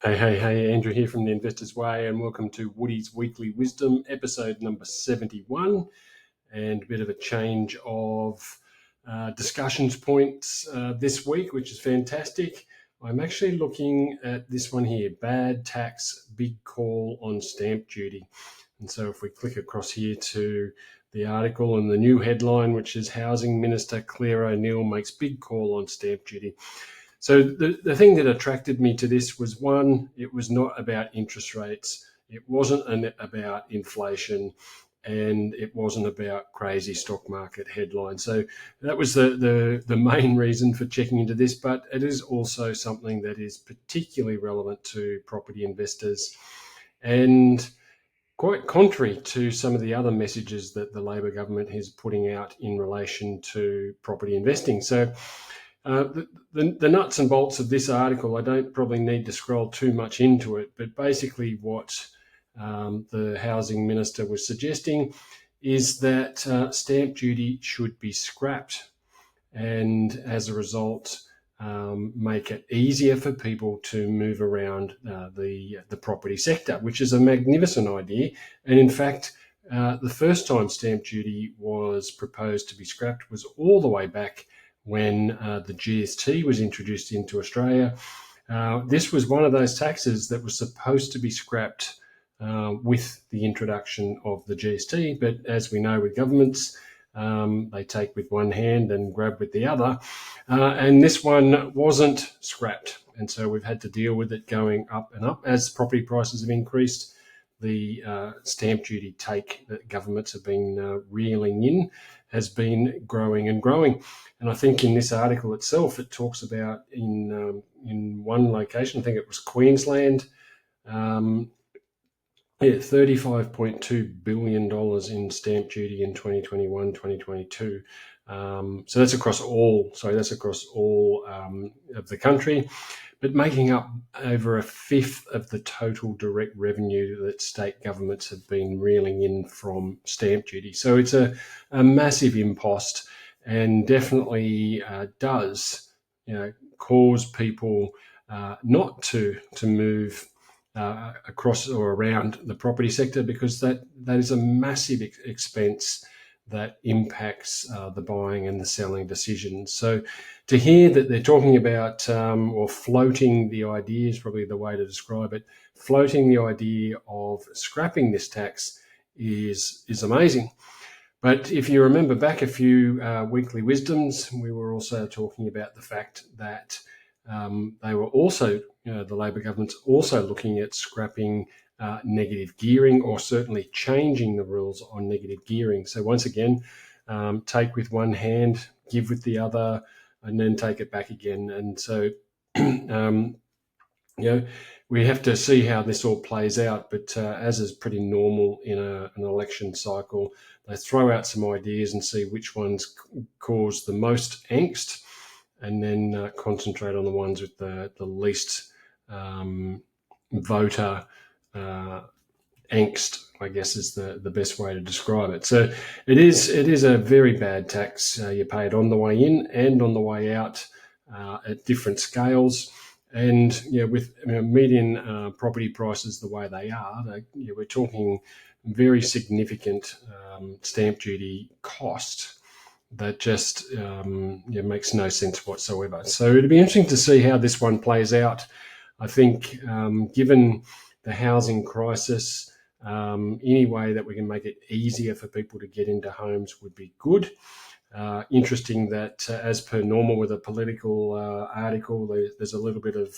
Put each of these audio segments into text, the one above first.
Hey, Andrew here from the Investor's Way, and welcome to Woody's Weekly Wisdom, episode number 71, and a bit of a change of discussions points this week, which is fantastic. I'm actually looking at this one here, bad tax, big call on stamp duty. And so if we click across here to the article and the new headline, which is Housing Minister Clare O'Neil makes big call on stamp duty. So the thing that attracted me to this was, one, it was not about interest rates. It wasn't about inflation, and it wasn't about crazy stock market headlines. So that was the main reason for checking into this, but it is also something that is particularly relevant to property investors and quite contrary to some of the other messages that the Labor government is putting out in relation to property investing. So the nuts and bolts of this article, I don't probably need to scroll too much into it, but basically what the housing minister was suggesting is that stamp duty should be scrapped, and as a result, make it easier for people to move around the property sector, which is a magnificent idea. And in fact, the first time stamp duty was proposed to be scrapped was all the way back when the GST was introduced into Australia. This was one of those taxes that was supposed to be scrapped with the introduction of the GST, but as we know with governments, they take with one hand and grab with the other, and this one wasn't scrapped, and so we've had to deal with it going up and up as property prices have increased. The stamp duty take that governments have been reeling in has been growing and growing. And I think in this article itself, it talks about in one location, I think it was Queensland, $35.2 billion in stamp duty in 2021, 2022. So that's across all of the country, but making up over a fifth of the total direct revenue that state governments have been reeling in from stamp duty. So it's a massive impost, and definitely does cause people not to move across or around the property sector, because that is a massive expense that impacts the buying and the selling decisions. So to hear that they're talking about or floating the idea is probably the way to describe it, floating the idea of scrapping this tax is amazing. But if you remember back a few weekly wisdoms, we were also talking about the fact that they were also, the Labor government's also looking at scrapping negative gearing, or certainly changing the rules on negative gearing. So once again, take with one hand, give with the other, and then take it back again. And so, we have to see how this all plays out. But as is pretty normal in an election cycle, they throw out some ideas and see which ones cause the most angst, and then concentrate on the ones with the least voter angst, I guess is the best way to describe it. So it is a very bad tax. You pay it on the way in and on the way out at different scales. And with median property prices the way they are, we're talking very significant stamp duty cost that just makes no sense whatsoever. So it'll be interesting to see how this one plays out. I think given the housing crisis, any way that we can make it easier for people to get into homes would be good. Interesting that as per normal with a political article, there's a little bit of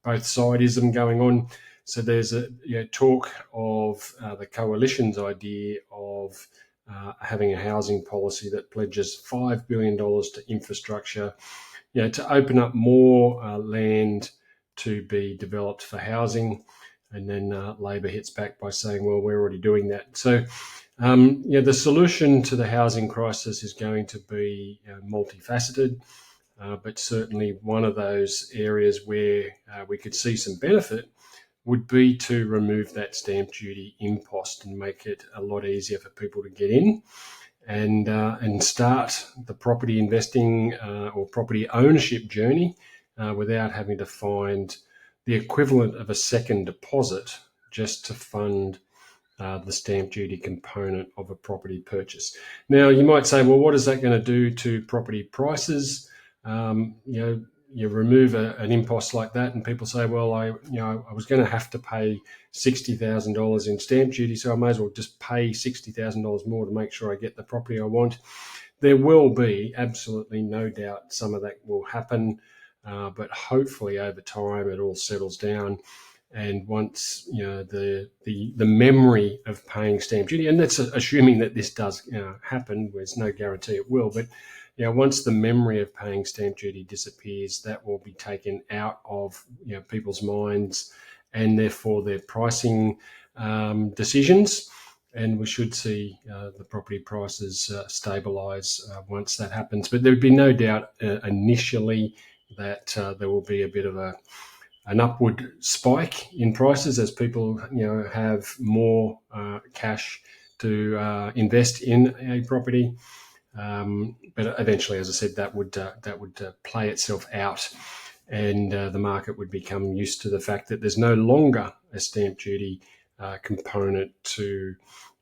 both sidism going on. So there's a talk of the coalition's idea of having a housing policy that pledges $5 billion to infrastructure, to open up more land to be developed for housing. And then Labor hits back by saying, well, we're already doing that. So, the solution to the housing crisis is going to be multifaceted, but certainly one of those areas where we could see some benefit would be to remove that stamp duty impost and make it a lot easier for people to get in and start the property investing or property ownership journey without having to find the equivalent of a second deposit just to fund the stamp duty component of a property purchase. Now, you might say, well, what is that going to do to property prices? You remove an impost like that, and people say, well, I was going to have to pay $60,000 in stamp duty, so I may as well just pay $60,000 more to make sure I get the property I want. There will be absolutely no doubt some of that will happen, but hopefully over time it all settles down. And once the memory of paying stamp duty, and that's assuming that this does happen, there's no guarantee it will, but once the memory of paying stamp duty disappears, that will be taken out of people's minds, and therefore their pricing decisions. And we should see the property prices stabilise once that happens. But there would be no doubt initially that there will be a bit of an upward spike in prices as people have more cash to invest in a property. But eventually, as I said, that would play itself out, and the market would become used to the fact that there's no longer a stamp duty component to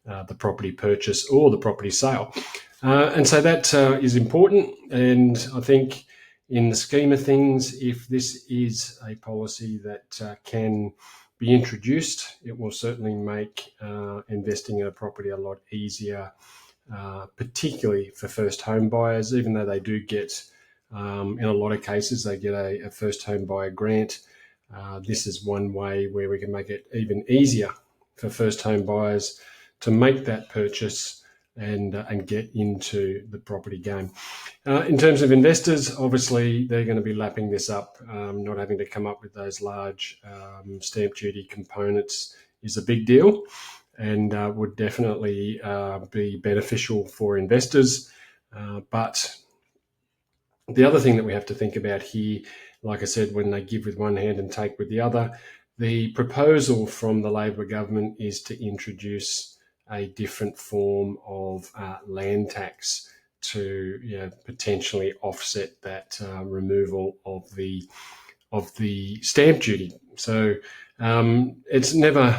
the property purchase or the property sale. And so that is important. And I think in the scheme of things, if this is a policy that can be introduced, it will certainly make investing in a property a lot easier, particularly for first home buyers, even though they do get, in a lot of cases, they get a first home buyer grant. This is one way where we can make it even easier for first home buyers to make that purchase and get into the property game. In terms of investors, obviously they're going to be lapping this up. Not having to come up with those large stamp duty components is a big deal, and would definitely be beneficial for investors. But the other thing that we have to think about here, like I said, when they give with one hand and take with the other, the proposal from the Labor government is to introduce a different form of land tax to potentially offset that removal of the stamp duty. So it's never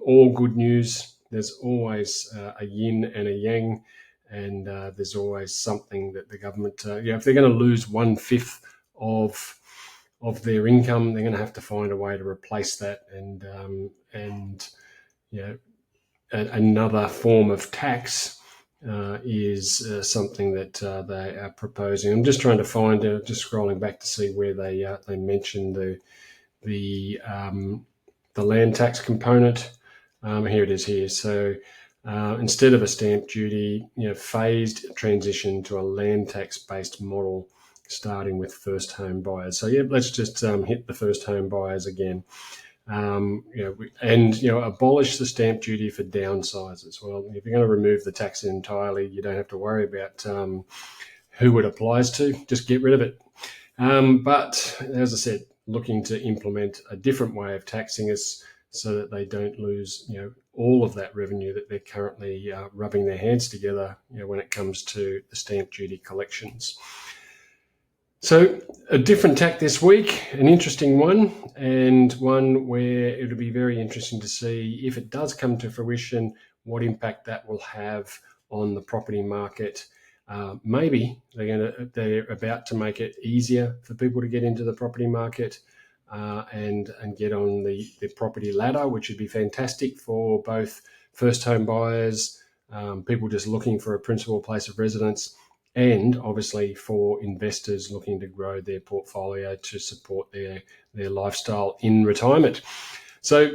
all good news. There's always a yin and a yang, and there's always something that the government, if they're going to lose 1/5 of their income, they're going to have to find a way to replace that, and another form of tax is something that they are proposing. I'm just trying to find, just scrolling back to see where they mentioned the land tax component. Here it is here. So instead of a stamp duty, phased transition to a land tax based model, starting with first home buyers. So let's just hit the first home buyers again. Abolish the stamp duty for downsizers. Well, if you're going to remove the tax entirely, you don't have to worry about who it applies to. Just get rid of it. But as I said, looking to implement a different way of taxing us so that they don't lose, all of that revenue that they're currently rubbing their hands together, when it comes to the stamp duty collections. So a different tack this week, an interesting one, and one where it'll be very interesting to see if it does come to fruition, what impact that will have on the property market. Maybe they're about to make it easier for people to get into the property market and get on the property ladder, which would be fantastic for both first home buyers, people just looking for a principal place of residence, and obviously for investors looking to grow their portfolio to support their lifestyle in retirement. So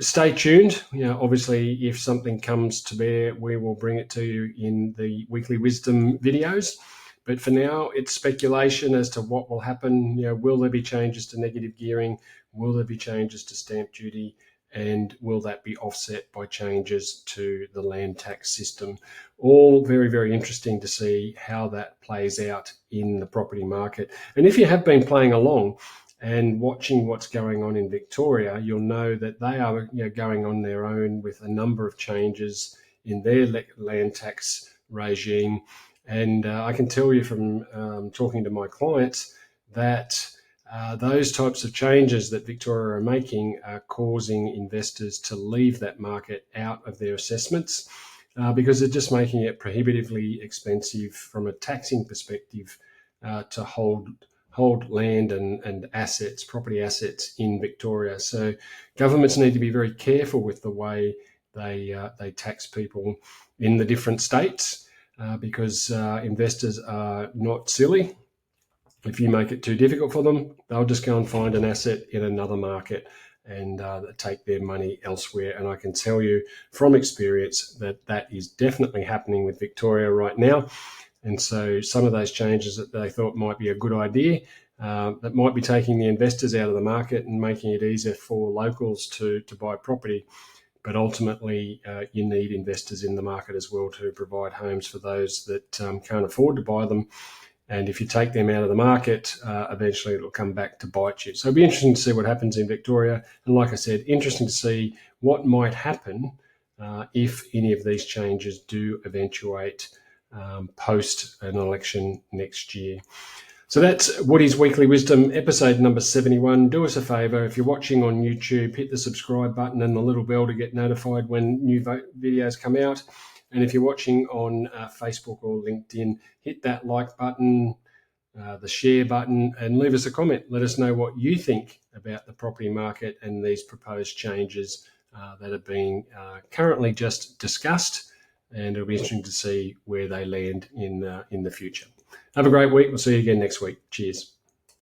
stay tuned. Obviously, if something comes to bear, we will bring it to you in the weekly wisdom videos. But for now, it's speculation as to what will happen. Will there be changes to negative gearing? Will there be changes to stamp duty? And will that be offset by changes to the land tax system? All very, very interesting to see how that plays out in the property market. And if you have been playing along and watching what's going on in Victoria, you'll know that they are going on their own with a number of changes in their land tax regime. And I can tell you from talking to my clients that those types of changes that Victoria are making are causing investors to leave that market out of their assessments because they're just making it prohibitively expensive from a taxing perspective to hold land and assets, property assets in Victoria. So governments need to be very careful with the way they tax people in the different states because investors are not silly. If you make it too difficult for them, they'll just go and find an asset in another market and take their money elsewhere. And I can tell you from experience that that is definitely happening with Victoria right now. And so some of those changes that they thought might be a good idea, that might be taking the investors out of the market and making it easier for locals to buy property. But ultimately, you need investors in the market as well to provide homes for those that can't afford to buy them. And if you take them out of the market, eventually it'll come back to bite you. So it'll be interesting to see what happens in Victoria. And like I said, interesting to see what might happen if any of these changes do eventuate post an election next year. So that's Woody's Weekly Wisdom, episode number 71. Do us a favour, if you're watching on YouTube, hit the subscribe button and the little bell to get notified when new videos come out. And if you're watching on Facebook or LinkedIn, hit that like button, the share button, and leave us a comment. Let us know what you think about the property market and these proposed changes that are being currently just discussed. And it'll be interesting to see where they land in the future. Have a great week. We'll see you again next week. Cheers.